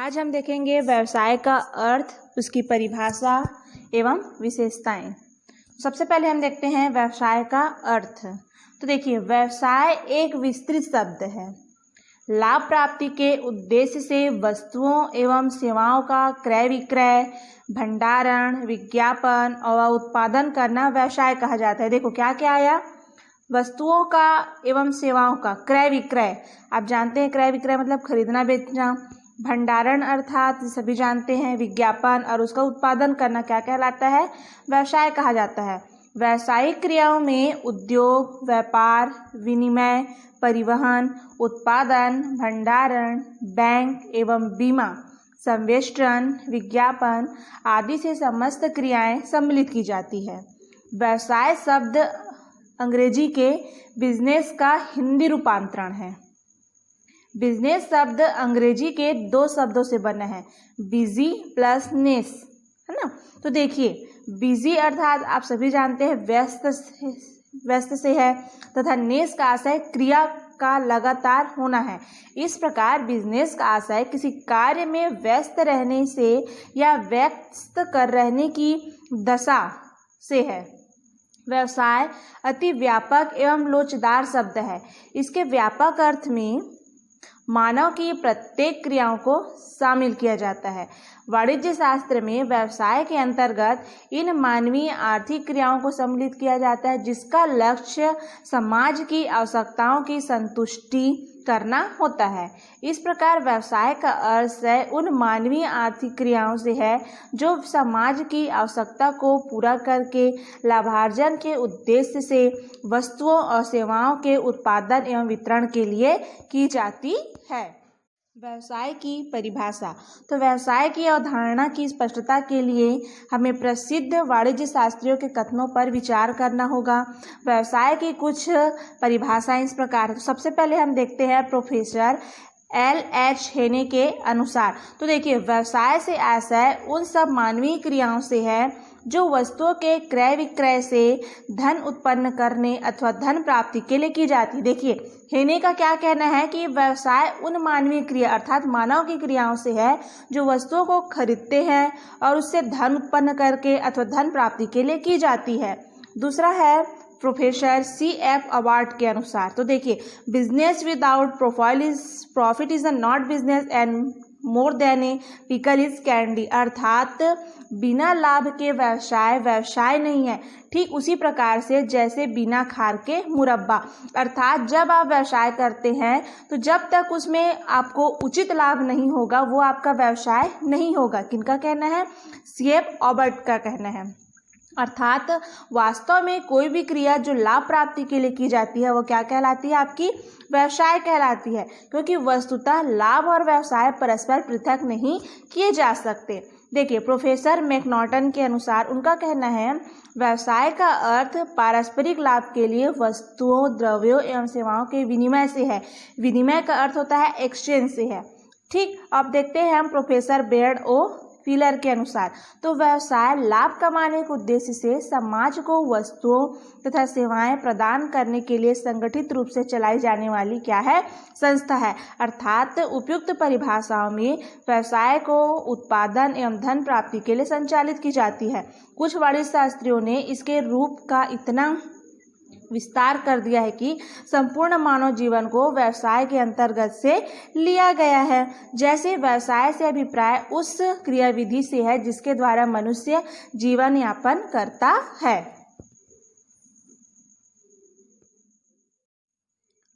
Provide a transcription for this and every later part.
आज हम देखेंगे व्यवसाय का अर्थ, उसकी परिभाषा एवं विशेषताएं। सबसे पहले हम देखते हैं व्यवसाय का अर्थ। तो देखिए, व्यवसाय एक विस्तृत शब्द है। लाभ प्राप्ति के उद्देश्य से वस्तुओं एवं सेवाओं का क्रय विक्रय, भंडारण, विज्ञापन और उत्पादन करना व्यवसाय कहा जाता है। देखो क्या क्या आया, वस्तुओं का एवं सेवाओं का क्रय विक्रय। आप जानते हैं क्रय विक्रय मतलब खरीदना बेचना। भंडारण अर्थात सभी जानते हैं विज्ञापन, और उसका उत्पादन करना क्या कहलाता है, व्यवसाय कहा जाता है। व्यावसायिक क्रियाओं में उद्योग, व्यापार, विनिमय, परिवहन, उत्पादन, भंडारण, बैंक एवं बीमा, संवेष्टन, विज्ञापन आदि से समस्त क्रियाएं सम्मिलित की जाती है। व्यवसाय शब्द अंग्रेजी के बिजनेस का हिंदी रूपांतरण है। बिजनेस शब्द अंग्रेजी के दो शब्दों से बना है, बिजी प्लस नेस, है ना। तो देखिए, बिजी अर्थात आप सभी जानते हैं व्यस्त से है, तथा नेस का आशय क्रिया का लगातार होना है। इस प्रकार बिजनेस का आशय किसी कार्य में व्यस्त रहने से या व्यस्त कर रहने की दशा से है। व्यवसाय अति व्यापक एवं लोचदार शब्द है। इसके व्यापक अर्थ में मानव की प्रत्येक क्रियाओं को शामिल किया जाता है। वाणिज्य शास्त्र में व्यवसाय के अंतर्गत इन मानवीय आर्थिक क्रियाओं को सम्मिलित किया जाता है, जिसका लक्ष्य समाज की आवश्यकताओं की संतुष्टि करना होता है। इस प्रकार व्यवसाय का अर्थ उन मानवीय आर्थिक क्रियाओं से है जो समाज की आवश्यकता को पूरा करके लाभार्जन के उद्देश्य से वस्तुओं और सेवाओं के उत्पादन एवं वितरण के लिए की जाती है। व्यवसाय की परिभाषा। तो व्यवसाय की अवधारणा की स्पष्टता के लिए हमें प्रसिद्ध वाणिज्य शास्त्रियों के कथनों पर विचार करना होगा। व्यवसाय की कुछ परिभाषाएं इस प्रकार है। तो सबसे पहले हम देखते हैं प्रोफेसर L.H. हेने के अनुसार। तो देखिए, व्यवसाय से आशय उन सब मानवीय क्रियाओं से है जो वस्तुओं के क्रय विक्रय से धन उत्पन्न करने अथवा धन प्राप्ति के लिए की जाती। देखिए, हेने का क्या कहना है कि व्यवसाय उन मानवीय क्रिया अर्थात मानव की क्रियाओं से है जो वस्तुओं को खरीदते हैं और उससे धन उत्पन्न करके अथवा धन प्राप्ति के लिए की जाती है। दूसरा है प्रोफेसर C.F. अवार्ड के अनुसार। तो देखिए, business without profit is not business and more than A pickle is candy, अर्थात बिना लाभ के व्यवसाय नहीं है। ठीक उसी प्रकार से जैसे बिना खार के मुरब्बा, अर्थात जब आप व्यवसाय करते हैं तो जब तक उसमें आपको उचित लाभ नहीं होगा वो आपका व्यवसाय नहीं होगा। किनका कहना है, C.F. अवार्ड का कहना है। अर्थात वास्तव में कोई भी क्रिया जो लाभ प्राप्ति के लिए की जाती है वो क्या कहलाती है, आपकी व्यवसाय कहलाती है, क्योंकि वस्तुतः लाभ और व्यवसाय परस्पर पृथक नहीं किए जा सकते। देखिए, प्रोफेसर मैकनॉटन के अनुसार उनका कहना है व्यवसाय का अर्थ पारस्परिक लाभ के लिए वस्तुओं, द्रव्यों एवं सेवाओं के विनिमय से है। विनिमय का अर्थ होता है एक्सचेंज से है। ठीक, अब देखते हैं हम प्रोफेसर बेयर्ड ओ फिलर के अनुसार। तो व्यवसाय लाभ कमाने के उद्देश्य से समाज को वस्तुओं तथा सेवाएं प्रदान करने के लिए संगठित रूप से चलाई जाने वाली क्या है, संस्था है। अर्थात उपयुक्त परिभाषाओं में व्यवसाय को उत्पादन एवं धन प्राप्ति के लिए संचालित की जाती है। कुछ वाणिज्य शास्त्रियों ने इसके रूप का इतना विस्तार कर दिया है कि संपूर्ण मानव जीवन को व्यवसाय के अंतर्गत से लिया गया है। जैसे व्यवसाय से अभिप्राय उस क्रियाविधि से है जिसके द्वारा मनुष्य जीवन यापन करता है।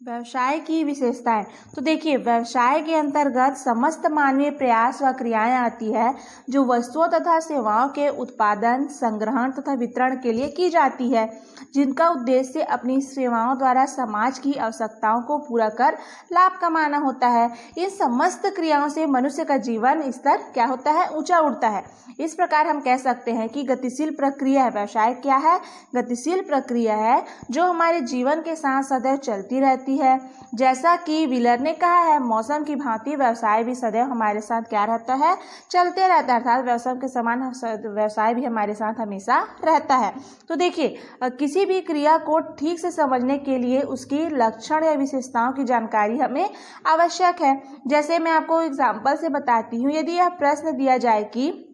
व्यवसाय की विशेषताएं। तो देखिए, व्यवसाय के अंतर्गत समस्त मानवीय प्रयास व क्रियाएं आती है जो वस्तुओं तथा सेवाओं के उत्पादन, संग्रहण तथा वितरण के लिए की जाती है, जिनका उद्देश्य अपनी सेवाओं द्वारा समाज की आवश्यकताओं को पूरा कर लाभ कमाना होता है। इन समस्त क्रियाओं से मनुष्य का जीवन स्तर क्या होता है, ऊंचा उठता है। इस प्रकार हम कह सकते हैं कि गतिशील प्रक्रिया है। व्यवसाय क्या है, गतिशील प्रक्रिया है जो हमारे जीवन के साथ सदैव चलती रहती सकती है। जैसा कि व्हीलर ने कहा है, मौसम की भांति व्यवसाय भी सदैव हमारे साथ क्या रहता है, चलते रहता है, अर्थात व्यवसाय के समान व्यवसाय भी हमारे साथ हमेशा रहता है। तो देखिए, किसी भी क्रिया को ठीक से समझने के लिए उसकी लक्षण या विशेषताओं की जानकारी हमें आवश्यक है। जैसे मैं आपको एग्जाम्पल से बताती हूँ, यदि यह प्रश्न दिया जाए कि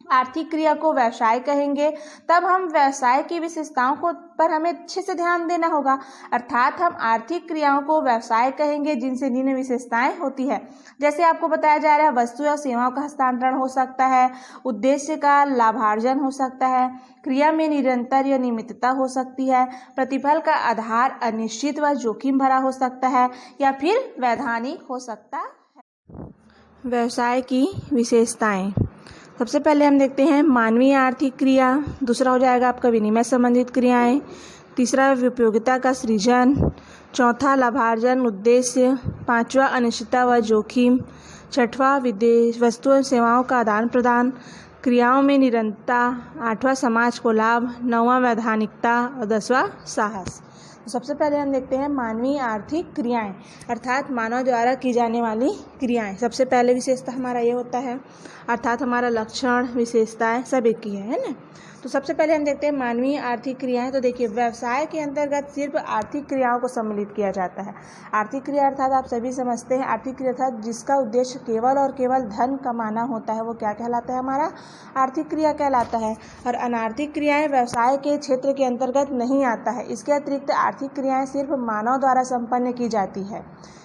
आर्थिक क्रिया को व्यवसाय कहेंगे, तब हम व्यवसाय की विशेषताओं को पर हमें अच्छे से ध्यान देना होगा। अर्थात हम आर्थिक क्रियाओं को व्यवसाय कहेंगे जिनसे निम्न विशेषताएं होती है। जैसे आपको बताया जा रहा है, वस्तु या सेवाओं का हस्तांतरण हो सकता है, उद्देश्य का लाभार्जन हो सकता है, क्रिया में निरंतर या नियमितता हो सकती है, प्रतिफल का आधार अनिश्चित व जोखिम भरा हो सकता है, या फिर वैधानिक हो सकता है। व्यवसाय की विशेषताएं, सबसे पहले हम देखते हैं मानवीय आर्थिक क्रिया, दूसरा हो जाएगा आपका विनिमय संबंधित क्रियाएं, तीसरा उपयोगिता का सृजन, चौथा लाभार्जन उद्देश्य, पांचवा अनिश्चितता व जोखिम, छठवां विदेश वस्तु और सेवाओं का आदान प्रदान, क्रियाओं में निरंतरता, आठवां समाज को लाभ, नौवां वैधानिकता और 10वां साहस। तो सबसे पहले हम देखते हैं मानवीय आर्थिक क्रियाएं, अर्थात मानव द्वारा की जाने वाली क्रियाएं। सबसे पहले विशेषता हमारा ये होता है, अर्थात हमारा लक्षण विशेषताएं सब एक ही है ना। तो सबसे पहले हम देखते हैं मानवीय आर्थिक क्रियाएं। तो देखिए, व्यवसाय के अंतर्गत सिर्फ आर्थिक क्रियाओं को सम्मिलित किया जाता है। आर्थिक क्रिया अर्थात आप सभी समझते हैं, आर्थिक क्रिया अर्थात जिसका उद्देश्य केवल और केवल धन कमाना होता है, वो क्या कहलाता है, हमारा आर्थिक क्रिया कहलाता है। और अनार्थिक क्रियाएं व्यवसाय के क्षेत्र के अंतर्गत नहीं आता है। इसके अतिरिक्त आर्थिक क्रियाएं सिर्फ मानव द्वारा संपन्न की जाती है,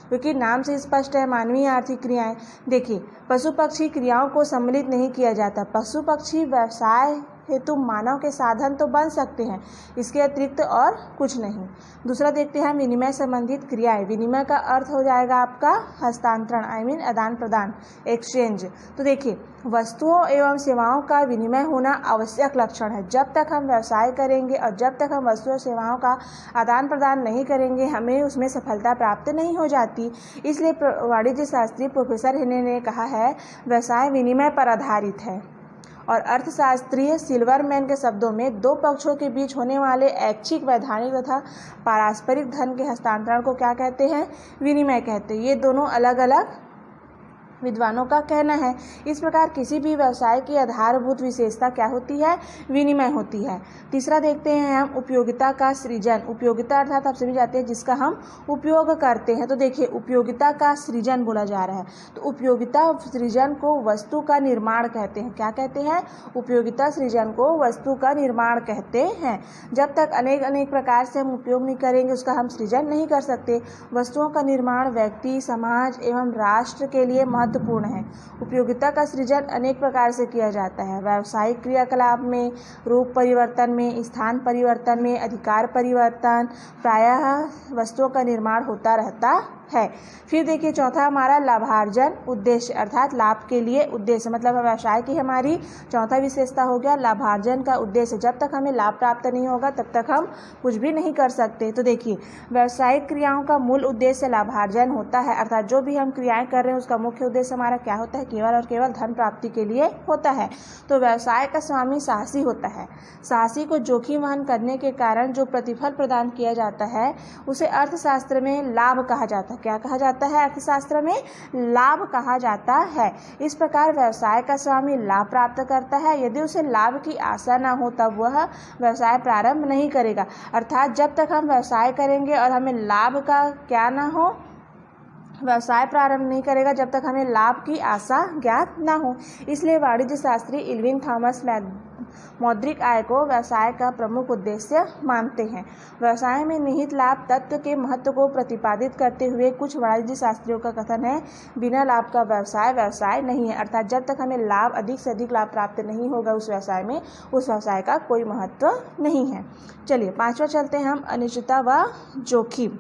क्योंकि नाम से स्पष्ट है मानवीय आर्थिक क्रियाएं। देखिए, पशु पक्षी क्रियाओं को सम्मिलित नहीं किया जाता। पशु पक्षी व्यवसाय हेतु मानव के साधन तो बन सकते हैं, इसके अतिरिक्त और कुछ नहीं। दूसरा देखते हैं विनिमय संबंधित क्रियाएं। विनिमय का अर्थ हो जाएगा आपका हस्तांतरण, आदान प्रदान, एक्सचेंज। तो देखिए, वस्तुओं एवं सेवाओं का विनिमय होना आवश्यक लक्षण है। जब तक हम व्यवसाय करेंगे और जब तक हम वस्तुओं और सेवाओं का आदान प्रदान नहीं करेंगे, हमें उसमें सफलता प्राप्त नहीं हो जाती। इसलिए वाणिज्य शास्त्री प्रोफेसर हेने ने कहा है, व्यवसाय विनिमय पर आधारित है। और अर्थशास्त्रीय सिल्वरमैन के शब्दों में दो पक्षों के बीच होने वाले ऐच्छिक, वैधानिक तथा पारस्परिक धन के हस्तांतरण को क्या कहते हैं, विनिमय कहते हैं। ये दोनों अलग अलग विद्वानों का कहना है। इस प्रकार किसी भी व्यवसाय की आधारभूत विशेषता क्या होती है, विनिमय होती है। तीसरा देखते हैं हम उपयोगिता का सृजन। उपयोगिता अर्थात आप सभी जानते हैं जिसका हम उपयोग करते हैं। तो देखिए, उपयोगिता का सृजन बोला जा रहा है। तो उपयोगिता सृजन को वस्तु का निर्माण कहते हैं। क्या कहते हैं, उपयोगिता सृजन को वस्तु का निर्माण कहते हैं। जब तक अनेक प्रकार से हम उपयोग नहीं करेंगे, उसका हम सृजन नहीं कर सकते। वस्तुओं का निर्माण व्यक्ति, समाज एवं राष्ट्र के लिए महत्वपूर्ण है। उपयोगिता का सृजन अनेक प्रकार से किया जाता है। व्यावसायिक क्रियाकलाप में, रूप परिवर्तन में, स्थान परिवर्तन में, अधिकार परिवर्तन, प्रायः वस्तुओं का निर्माण होता रहता है। फिर देखिए, चौथा हमारा लाभार्जन उद्देश्य, अर्थात लाभ के लिए उद्देश्य, मतलब व्यवसाय की हमारी चौथा विशेषता हो गया लाभार्जन का उद्देश्य। जब तक हमें लाभ प्राप्त नहीं होगा तब तक हम कुछ भी नहीं कर सकते। तो देखिए, व्यावसायिक क्रियाओं का मूल उद्देश्य लाभार्जन होता है, अर्थात जो भी हम क्रियाएं कर रहे हैं उसका मुख्य उद्देश्य हमारा क्या होता है, केवल और केवल धन प्राप्ति के लिए होता है। तो व्यवसाय का स्वामी साहसी होता है। साहसी को जोखिम वहन करने के कारण जो प्रतिफल प्रदान किया जाता है उसे अर्थशास्त्र में लाभ कहा जाता है। क्या कहा जाता है, अर्थशास्त्र में लाभ कहा जाता है। इस प्रकार व्यवसाय का स्वामी लाभ प्राप्त करता है। यदि उसे लाभ की आशा न हो तब वह व्यवसाय प्रारंभ नहीं करेगा। अर्थात जब तक हम व्यवसाय करेंगे और हमें लाभ का क्या ना हो, व्यवसाय प्रारंभ नहीं करेगा जब तक हमें लाभ की आशा ज्ञात ना हो। इसलिए वाणिज्य शास्त्री इल्विन थॉमस मौद्रिक आय को व्यवसाय का प्रमुख उद्देश्य मानते हैं। व्यवसाय में निहित लाभ तत्व के महत्व को प्रतिपादित करते हुए कुछ वाणिज्य शास्त्रियों का कथन है, बिना लाभ का व्यवसाय व्यवसाय नहीं है। अर्थात जब तक हमें लाभ, अधिक से अधिक लाभ प्राप्त नहीं होगा उस व्यवसाय में, उस व्यवसाय का कोई महत्व नहीं है। चलिए, पांचवा चलते हैं हम, अनिश्चितता व जोखिम।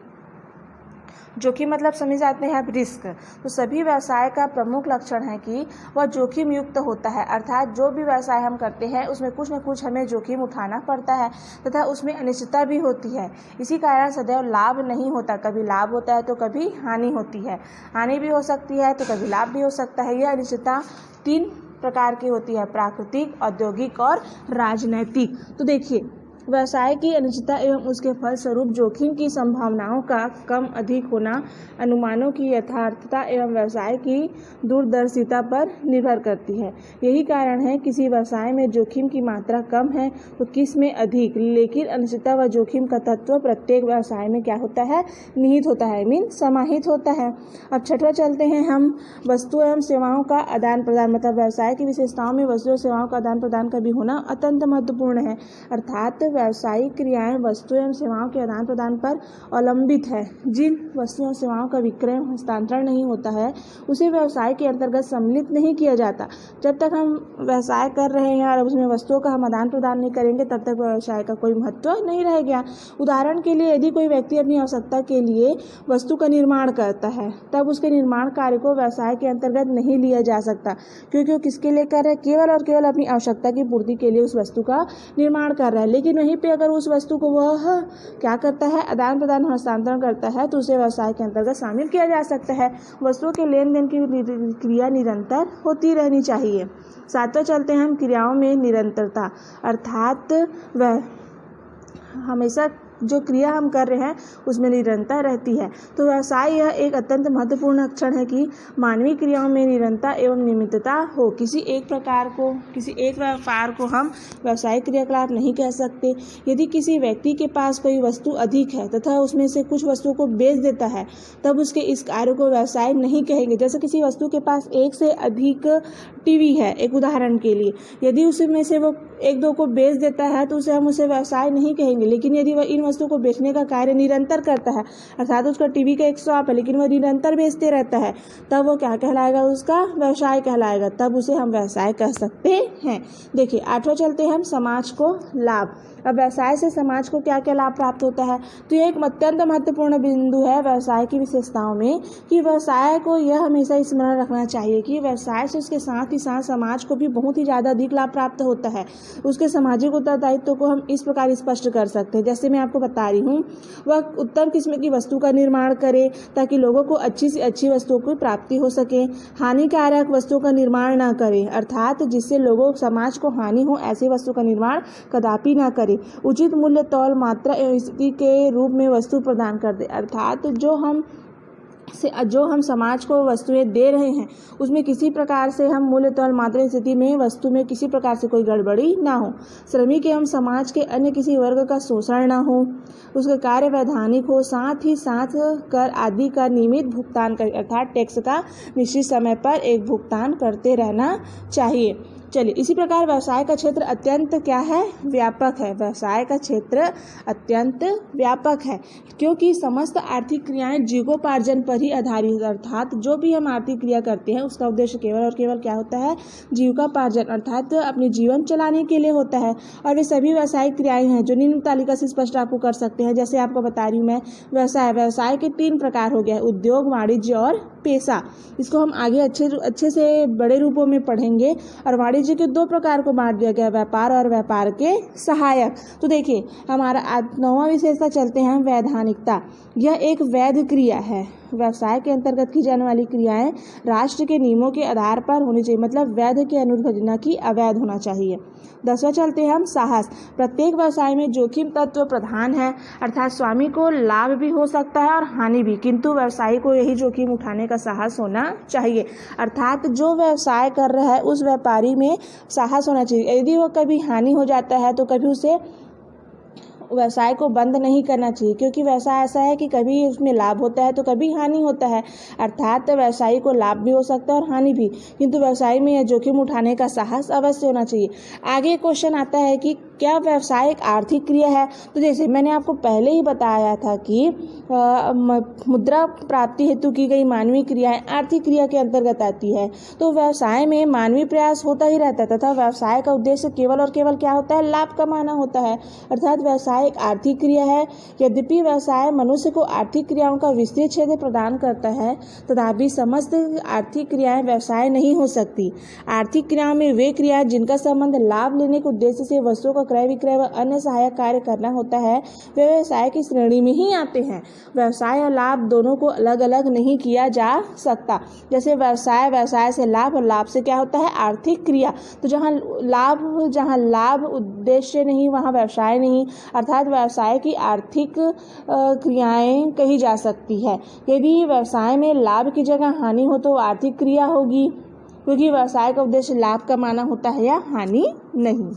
जोखिम मतलब समझ जाते हैं आप, रिस्क। तो सभी व्यवसाय का प्रमुख लक्षण है कि वह जोखिम युक्त होता है। अर्थात जो भी व्यवसाय हम करते हैं उसमें कुछ न कुछ हमें जोखिम उठाना पड़ता है तथा उसमें अनिश्चितता भी होती है। इसी कारण सदैव लाभ नहीं होता, कभी लाभ होता है तो कभी हानि होती है। हानि भी हो सकती है तो कभी लाभ भी हो सकता है। यह अनिश्चितता 3 प्रकार की होती है, प्राकृतिक, औद्योगिक और राजनैतिक। तो देखिए, व्यवसाय की अनिश्चितता एवं उसके फलस्वरूप जोखिम की संभावनाओं का कम अधिक होना अनुमानों की यथार्थता एवं व्यवसाय की दूरदर्शिता पर निर्भर करती है। यही कारण है किसी व्यवसाय में जोखिम की मात्रा कम है तो किस में अधिक, लेकिन अनिश्चितता व जोखिम का तत्व प्रत्येक व्यवसाय में क्या होता है, निहित होता है, मीन समाहित होता है। अब छठवां चलते हैं हम, वस्तु एवं सेवाओं का आदान प्रदान, मतलब व्यवसाय की विशेषताओं में वस्तु और सेवाओं का आदान प्रदान का भी होना अत्यंत महत्वपूर्ण है। अर्थात व्यावसायिक क्रियाएं वस्तु एवं सेवाओं के आदान प्रदान पर अवलंबित है। जिन वस्तुओं और सेवाओं का विक्रय हस्तांतरण नहीं होता है उसे व्यवसाय के अंतर्गत सम्मिलित नहीं किया जाता। जब तक हम व्यवसाय कर रहे हैं और उसमें वस्तुओं का हम आदान प्रदान नहीं करेंगे तब तक व्यवसाय का कोई महत्व नहीं रह गया। उदाहरण के लिए यदि कोई व्यक्ति अपनी आवश्यकता के लिए वस्तु का निर्माण करता है तब उसके निर्माण कार्य को व्यवसाय के अंतर्गत नहीं लिया जा सकता, क्योंकि वो किसके लिए कर रहा है, केवल और केवल अपनी आवश्यकता की पूर्ति के लिए उस वस्तु का निर्माण कर रहा है। लेकिन वहीं पे अगर उस वस्तु को वह क्या करता है, आदान प्रदान हस्तांतरण करता है तो उसे व्यवसाय के अंतर्गत शामिल किया जा सकता है। वस्तुओं के लेन देन की क्रिया निरंतर होती रहनी चाहिए। सातवां चलते हैं हम, क्रियाओं में निरंतरता, अर्थात वह हमेशा जो क्रिया हम कर रहे हैं उसमें निरंतरता रहती है। तो व्यवसाय यह एक अत्यंत महत्वपूर्ण लक्षण है कि मानवीय क्रियाओं में निरंतरता एवं नियमितता हो। किसी एक व्यापार को हम व्यावसायिक क्रियाकलाप नहीं कह सकते। यदि किसी व्यक्ति के पास कोई वस्तु अधिक है तथा उसमें से कुछ वस्तुओं को बेच देता है तब उसके इस कार्य को व्यवसाय नहीं कहेंगे। जैसे किसी वस्तु के पास एक से अधिक टीवी है, एक उदाहरण के लिए, यदि उसमें से वो एक दो को बेच देता है तो हम उसे व्यवसाय नहीं कहेंगे। लेकिन यदि वह इन वस्तुओं को बेचने का कार्य निरंतर करता है, अर्थात उसका टीवी का एक शॉप है लेकिन वह निरंतर बेचते रहता है, तब वो क्या कहलाएगा, उसका व्यवसाय कहलाएगा, तब उसे हम व्यवसाय कह सकते हैं। देखिए आठवां चलते हैं हम, समाज को लाभ। अब व्यवसाय से समाज को क्या क्या लाभ प्राप्त होता है, तो यह एक अत्यंत महत्वपूर्ण बिंदु है व्यवसाय की विशेषताओं में कि व्यवसाय को यह हमेशा स्मरण रखना चाहिए कि व्यवसाय से उसके साथ ही साथ समाज को भी बहुत ही ज़्यादा अधिक लाभ प्राप्त होता है। उसके सामाजिक उत्तरदायित्व को हम इस प्रकार स्पष्ट कर सकते हैं, जैसे मैं आपको बता रही हूँ, वह उत्तम किस्म की वस्तु का निर्माण करे ताकि लोगों को अच्छी से अच्छी वस्तुओं की प्राप्ति हो सके। हानिकारक वस्तुओं का निर्माण न करे, अर्थात जिससे लोगों समाज को हानि हो ऐसी वस्तु का निर्माण कदापि न करे। उचित मूल्य, तौल, मात्रा एवं स्थिति के रूप में वस्तु प्रदान कर दे, अर्थात जो हम समाज को वस्तुएं दे रहे हैं उसमें किसी प्रकार से हम मूल्य, तौल, मात्रा, स्थिति में वस्तु में किसी प्रकार से कोई गड़बड़ी ना हो। श्रमिक एवं समाज के अन्य किसी वर्ग का शोषण ना हो, उसका कार्य वैधानिक हो, साथ ही साथ कर आदि का नियमित भुगतान करे, अर्थात टैक्स का निश्चित समय पर एक भुगतान करते रहना चाहिए। चलिए, इसी प्रकार व्यवसाय का क्षेत्र अत्यंत क्या है, व्यापक है। व्यवसाय का क्षेत्र अत्यंत व्यापक है क्योंकि समस्त आर्थिक क्रियाएं जीविकोपार्जन पर ही आधारित, अर्थात जो भी हम आर्थिक क्रिया करते हैं उसका उद्देश्य केवल और केवल क्या होता है, जीविकोपार्जन, अर्थात अपने जीवन चलाने के लिए होता है। और वे सभी व्यवसायिक क्रियाएं हैं जो निम्न तालिका से स्पष्ट आपको कर सकते हैं। जैसे आपको बता रही हूँ मैं, व्यवसाय के 3 प्रकार हो गए, उद्योग, वाणिज्य और पेशा। इसको हम आगे अच्छे से बड़े रूपों में पढ़ेंगे। और वाणिज्य के 2 प्रकार को बांट दिया गया, व्यापार और व्यापार के सहायक। तो देखिए हमारा 9वां विशेषता चलते हैं, वैधानिकता। यह एक वैध क्रिया है। व्यवसाय के अंतर्गत की जाने वाली क्रियाएं राष्ट्र के नियमों के आधार पर होनी चाहिए, मतलब वैध के अनुरूप, न कि अवैध होना चाहिए। 10वां चलते हैं हम, साहस। प्रत्येक व्यवसाय में जोखिम तत्व प्रधान है, अर्थात स्वामी को लाभ भी हो सकता है और हानि भी, किंतु व्यवसायी को यही जोखिम उठाने का साहस होना चाहिए। अर्थात जो व्यवसाय कर रहा है उस व्यापारी में साहस होना चाहिए। यदि वो कभी हानि हो जाता है तो कभी उसे व्यवसाय को बंद नहीं करना चाहिए, क्योंकि व्यवसाय ऐसा है कि कभी उसमें लाभ होता है तो कभी हानि होता है। अर्थात व्यवसायी को लाभ भी हो सकता है और हानि भी, किंतु व्यवसाय में यह जोखिम उठाने का साहस अवश्य होना चाहिए। आगे क्वेश्चन आता है कि क्या व्यवसाय एक आर्थिक क्रिया है? तो जैसे मैंने आपको पहले ही बताया था कि मुद्रा प्राप्ति हेतु की गई मानवीय क्रियाएं आर्थिक क्रिया के अंतर्गत आती है। तो व्यवसाय में मानवीय प्रयास होता ही रहता है तथा व्यवसाय का उद्देश्य केवल और केवल क्या होता है, लाभ कमाना होता है। अर्थात व्यवसाय एक आर्थिक क्रिया है। यद्यपि व्यवसाय मनुष्य को आर्थिक क्रियाओं का विस्तृत क्षेत्र प्रदान करता है तथापि समस्त आर्थिक क्रियाएं व्यवसाय नहीं हो सकती। आर्थिक क्रियाओं में वे क्रियाएं जिनका संबंध लाभ लेने के उद्देश्य से वस्तुओं का क्रय विक्रय व अन्य सहायक कार्य करना होता है वे व्यवसाय की श्रेणी में ही आते हैं। व्यवसाय और लाभ दोनों को अलग अलग नहीं किया जा सकता। जैसे व्यवसाय से लाभ, और लाभ से क्या होता है, आर्थिक क्रिया। तो जहाँ लाभ उद्देश्य नहीं वहाँ व्यवसाय नहीं, अर्थात व्यवसाय की आर्थिक क्रियाएं कही जा सकती है। यदि व्यवसाय में लाभ की जगह हानि हो तो आर्थिक क्रिया होगी, क्योंकि व्यवसाय का उद्देश्य लाभ कमाना होता है या हानि नहीं।